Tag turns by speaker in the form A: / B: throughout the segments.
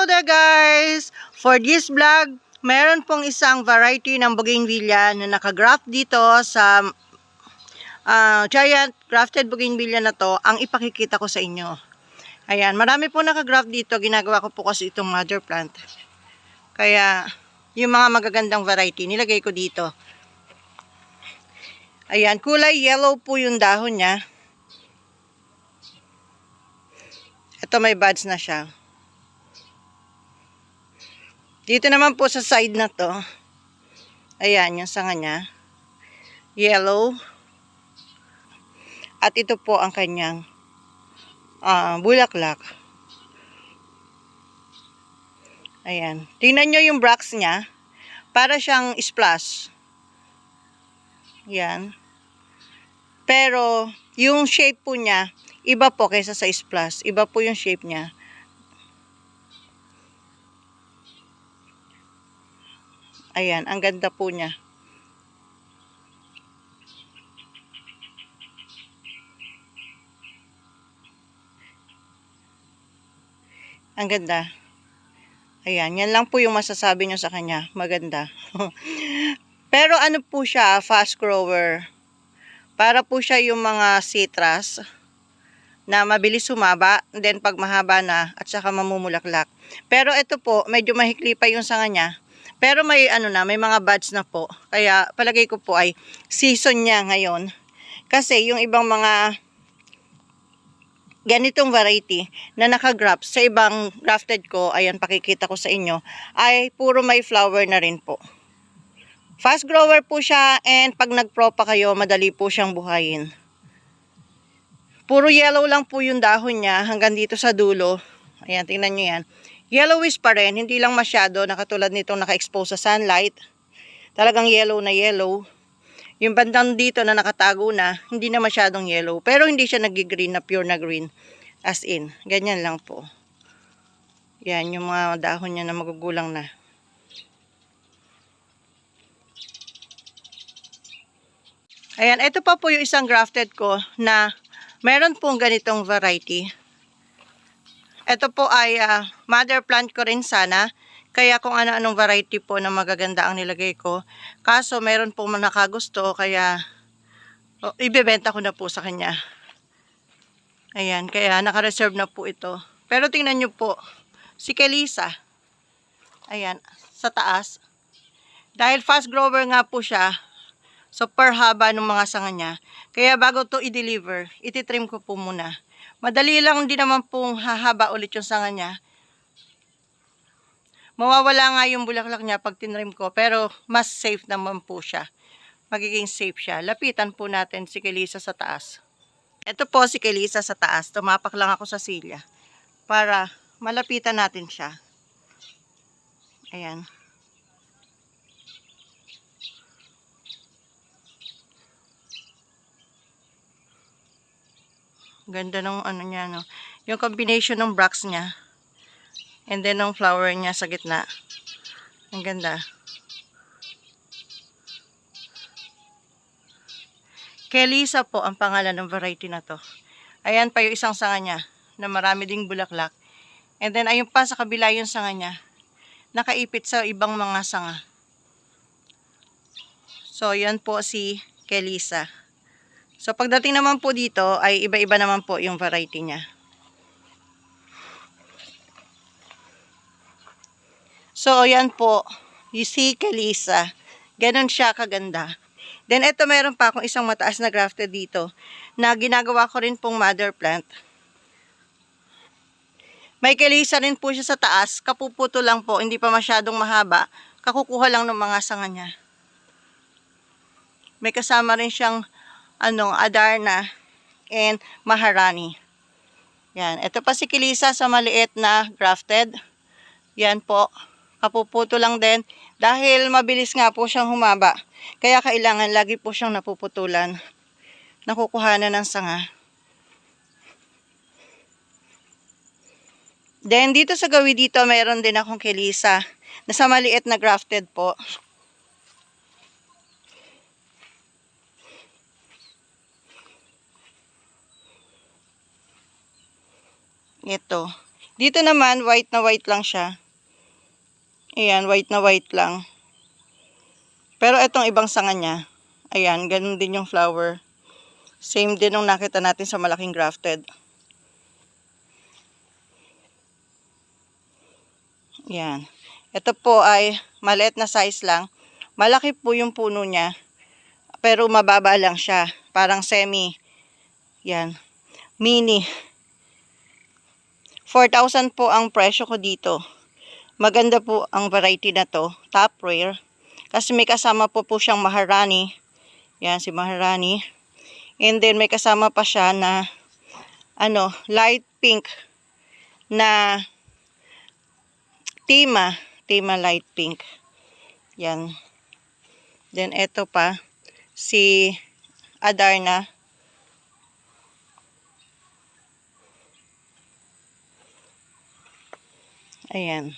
A: there guys! For this vlog, meron pong isang variety ng bougainvillea na nakagraft dito sa giant grafted bougainvillea na to ang ipakikita ko sa inyo. Ayan, marami po nakagraft dito. Ginagawa ko po kasi itong mother plant. Kaya, yung mga magagandang variety, nilagay ko dito. Ayan, kulay yellow po yung dahon niya. Ito may buds na siya. Dito naman po sa side na to, ayan, yung sanga niya, yellow. At ito po ang kanyang bulaklak. Ayan. Tingnan nyo yung bracts niya. Para siyang splash. Ayan. Pero, yung shape po niya, iba po kaysa sa splash. Iba po yung shape niya. Ayan, ang ganda po niya. Ang ganda. Ayan, yan lang po yung masasabi nyo sa kanya. Maganda. Pero ano po siya, fast grower. Para po siya yung mga citrus na mabilis sumaba, then pag mahaba na, at saka mamumulaklak. Pero ito po, medyo mahikli pa yung sanga niya. Pero may may mga buds na po. Kaya palagay ko po ay season niya ngayon. Kasi yung ibang mga ganitong variety na nakagraft sa ibang grafted ko, ayan pakikita ko sa inyo, ay puro may flower na rin po. Fast grower po siya, and pag nagpropa kayo, madali po siyang buhayin. Puro yellow lang po yung dahon niya hanggang dito sa dulo. Ayan, tingnan nyo yan. Yellowish pa rin, hindi lang masyado na katulad nitong naka-expose sa sunlight. Talagang yellow na yellow. Yung bandang dito na nakatago na, hindi na masyadong yellow. Pero hindi siya nag-green na pure na green. As in, ganyan lang po. Yan, yung mga dahon niya na magugulang na. Ayan, ito pa po yung isang grafted ko na meron pong ganitong variety. Ito po ay mother plant ko rin sana. Kaya kung ano-anong variety po na magaganda ang nilagay ko. Kaso meron pong nakagusto kaya ibebenta ko na po sa kanya. Ayan, kaya naka-reserve na po ito. Pero tingnan nyo po, si Kelisa. Ayan, sa taas. Dahil fast grower nga po siya, super haba ng mga sanga niya. Kaya bago to i-deliver, ititrim ko po muna. Madali lang din naman pong hahaba ulit yung sanga niya. Mawawala nga yung bulaklak niya pag tinrim ko, pero mas safe naman po siya. Magiging safe siya. Lapitan po natin si Kelisa sa taas. Ito po si Kelisa sa taas. Tumapak lang ako sa silya para malapitan natin siya. Ayan. Ganda ng niya, no? Yung combination ng bracts niya. And then ng flower niya sa gitna. Ang ganda. Kelisa po ang pangalan ng variety na to. Ayan pa yung isang sanga niya na marami ding bulaklak. And then ayun pa sa kabila yung sanga niya. Nakaipit sa ibang mga sanga. So yan po si Kelisa. So pagdating naman po dito ay iba-iba naman po yung variety niya. So yan po, you see Kelisa. Ganon siya kaganda. Then ito meron pa akong isang mataas na grafted dito na ginagawa ko rin pong mother plant. May Kelisa rin po siya sa taas, kapuputo lang po, hindi pa masyadong mahaba. Kakukuha lang ng mga sanga niya. May kasama rin siyang Adarna and Maharani. Yan, ito pa si Kelisa sa maliit na grafted. Yan po, kapuputo lang din. Dahil mabilis nga po siyang humaba. Kaya kailangan lagi po siyang napuputulan. Nakukuhanan ng sanga. Then dito sa gawi dito, mayroon din akong Kelisa na sa maliit na grafted po. Ito. Dito naman, white na white lang siya. Ayan, white na white lang. Pero itong ibang sanga niya, ayan, ganun din yung flower. Same din nung nakita natin sa malaking grafted. Ayan. Ito po ay maliit na size lang. Malaki po yung puno niya. Pero mababa lang siya. Parang semi. Yan. Mini. 4,000 po ang presyo ko dito. Maganda po ang variety na to. Top rare. Kasi may kasama po siyang Maharani. Yan si Maharani. And then may kasama pa siya na light pink na Tima light pink. Yan. Then ito pa si Adarna. Ayan.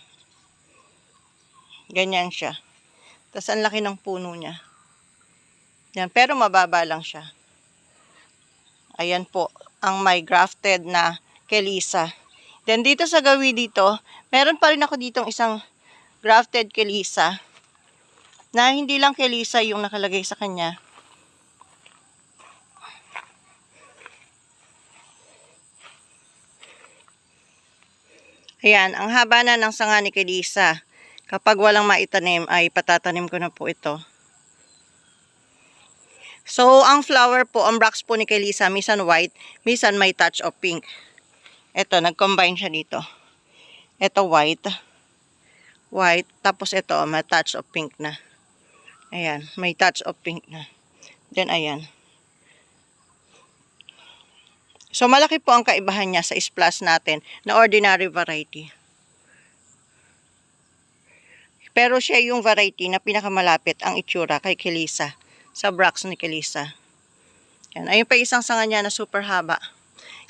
A: Ganyan siya. Tapos ang laki ng puno niya. Yan, pero mababa lang siya. Ayan po ang may grafted na Kelisa. Then dito sa gawi dito, meron pa rin ako ditong isang grafted Kelisa na hindi lang Kelisa yung nakalagay sa kanya. Ayan, ang haba na ng sanga ni Kelisa. Kapag walang maitanim ay patatanim ko na po ito. So, ang flower po, ang bracts po ni Kelisa, minsan white, minsan may touch of pink. Ito, nag-combine siya dito. Ito white, tapos ito, may touch of pink na. Ayan, may touch of pink na. Then, ayan. So, malaki po ang kaibahan niya sa splash natin na ordinary variety. Pero siya yung variety na pinakamalapit ang itsura kay Kelisa. Sa bracts ni Kelisa. Yan. Ayun pa isang sanga niya na super haba.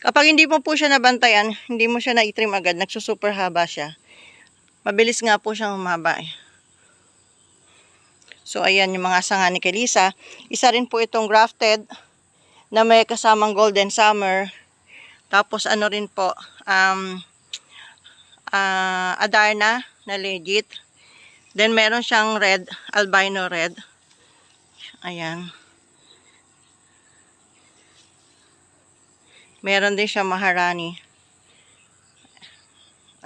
A: Kapag hindi mo po siya nabantayan, hindi mo siya na-trim agad, nagsusuper haba siya. Mabilis nga po siyang humaba eh. So, ayan yung mga sanga ni Kelisa. Isa rin po itong grafted na may kasamang golden summer. Tapos ano rin po, Adarna na legit. Then meron siyang red, albino red. Ayan. Meron din siya Maharani.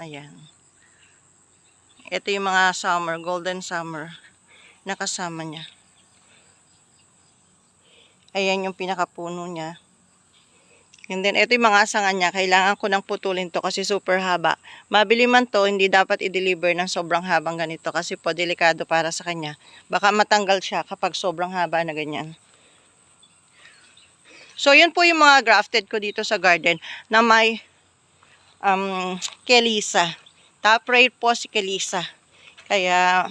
A: Ayan. Ito yung mga summer, golden summer na kasama niya. Ayan yung pinakapuno niya. And then, ito yung mga sanga niya. Kailangan ko nang putulin to kasi super haba. Mabili man to, hindi dapat i-deliver ng sobrang habang ganito kasi po delikado para sa kanya. Baka matanggal siya kapag sobrang haba na ganyan. So, yun po yung mga grafted ko dito sa garden na may Kelisa. Top rate po si Kelisa. Kaya,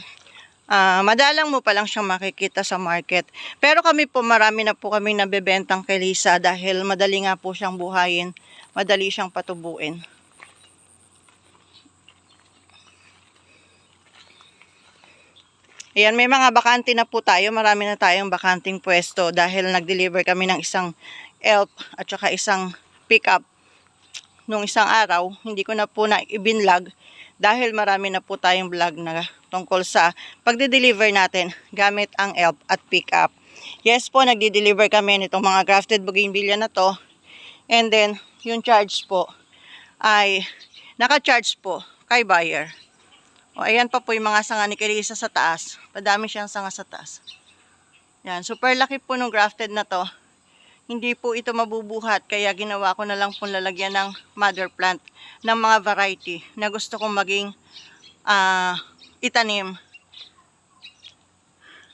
A: madalang mo pa lang siyang makikita sa market. Pero kami po, marami na po kaming nabebentang Kelisa dahil madali nga po siyang buhayin. Madali siyang patubuin. Ayan, may mga bakante na po tayo. Marami na tayong bakanting pwesto dahil nag-deliver kami ng isang elf at saka isang pickup nung isang araw. Hindi ko na po na ibinlog dahil marami na po tayong vlog na tungkol sa pagde-deliver natin gamit ang elf at pickup. Yes po, nagde-deliver kami nitong mga grafted bougainvillea na to. And then, yung charge po ay naka-charge po kay buyer. O, ayan pa po yung mga sanga ni Kelisa sa taas. Padami siyang sanga sa taas. Yan, super laki po ng grafted na to. Hindi po ito mabubuhat, kaya ginawa ko na lang po lalagyan ng mother plant ng mga variety na gusto kong maging itanim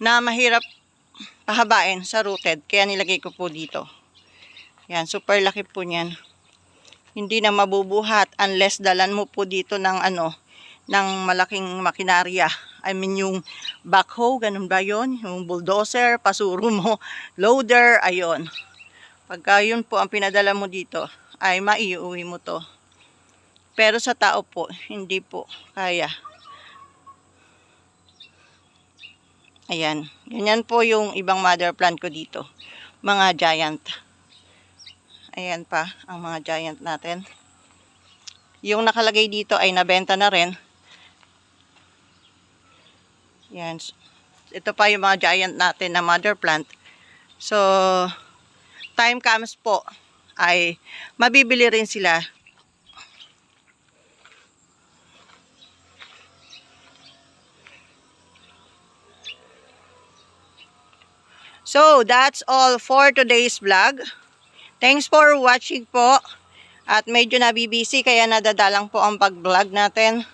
A: na mahirap pahabain sa rooted. Kaya nilagay ko po dito. Yan, super laki po niyan. Hindi na mabubuhat unless dalan mo po dito ng ng malaking makinarya. I mean yung backhoe, ganun ba yun? Yung bulldozer, pasuro mo, loader, ayon. Pagka yun po ang pinadala mo dito, ay maiuwi mo to. Pero sa tao po, hindi po kaya. Ayan. Ganyan po yung ibang mother plant ko dito. Mga giant. Ayan pa, ang mga giant natin. Yung nakalagay dito ay nabenta na rin. Yan. Ito pa yung mga giant natin na mother plant. So, time comes po ay mabibili rin sila. So, that's all for today's vlog. Thanks for watching po. At medyo nabibisi kaya nadadalang po ang pag-vlog natin.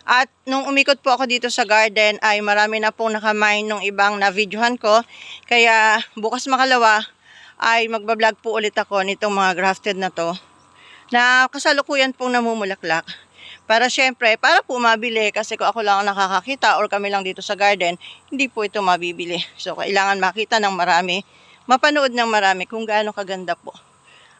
A: At nung umikot po ako dito sa garden ay marami na pong nakamine nung ibang na-videohan ko. Kaya bukas makalawa ay magbablog po ulit ako nitong mga grafted na to. Na kasalukuyan pong namumulaklak. Para syempre, para po mabili kasi kung ako lang ang nakakakita or kami lang dito sa garden, hindi po ito mabibili. So kailangan makita ng marami, mapanood ng marami kung gaano kaganda po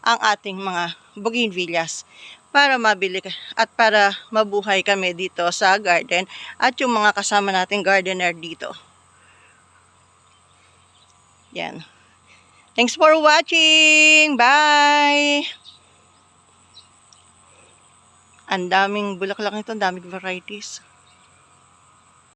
A: ang ating mga bougainvilleas para mabili at para mabuhay kami dito sa garden at yung mga kasama nating gardener dito. Yan. Thanks for watching. Bye! Ang daming bulaklak nito, ang daming varieties.